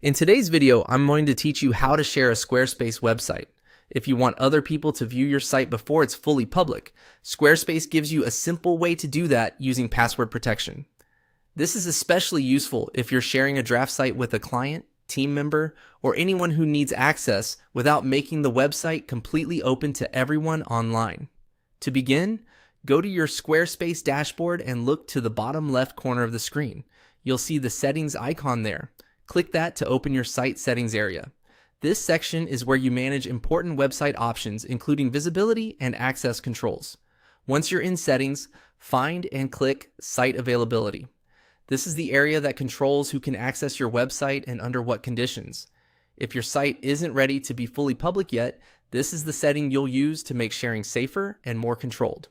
In today's video, I'm going to teach you how to share a Squarespace website. If you want other people to view your site before it's fully public, Squarespace gives you a simple way to do that using password protection. This is especially useful if you're sharing a draft site with a client, team member, or anyone who needs access without making the website completely open to everyone online. To begin, go to your Squarespace dashboard and look to the bottom left corner of the screen. You'll see the settings icon there. Click that to open your site settings area. This section is where you manage important website options, including visibility and access controls. Once you're in settings, find and click Site Availability. This is the area that controls who can access your website and under what conditions. If your site isn't ready to be fully public yet, this is the setting you'll use to make sharing safer and more controlled.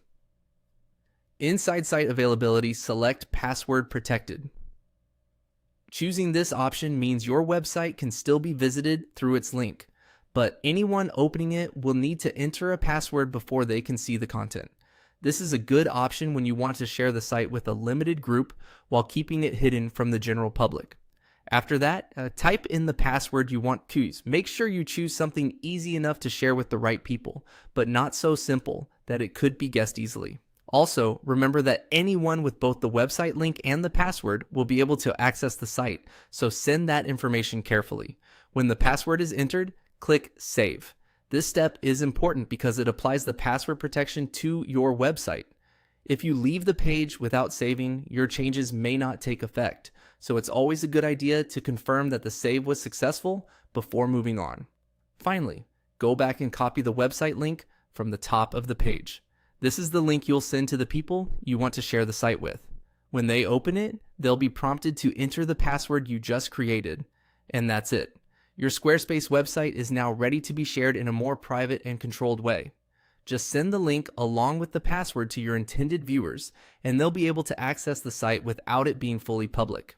Inside Site Availability, select Password Protected. Choosing this option means your website can still be visited through its link, but anyone opening it will need to enter a password before they can see the content. This is a good option when you want to share the site with a limited group while keeping it hidden from the general public. After that, type in the password you want to use. Make sure you choose something easy enough to share with the right people, but not so simple that it could be guessed easily. Also, remember that anyone with both the website link and the password will be able to access the site, so send that information carefully. When the password is entered, click Save. This step is important because it applies the password protection to your website. If you leave the page without saving, your changes may not take effect, so it's always a good idea to confirm that the save was successful before moving on. Finally, go back and copy the website link from the top of the page. This is the link you'll send to the people you want to share the site with. When they open it, they'll be prompted to enter the password you just created. And that's it. Your Squarespace website is now ready to be shared in a more private and controlled way. Just send the link along with the password to your intended viewers, and they'll be able to access the site without it being fully public.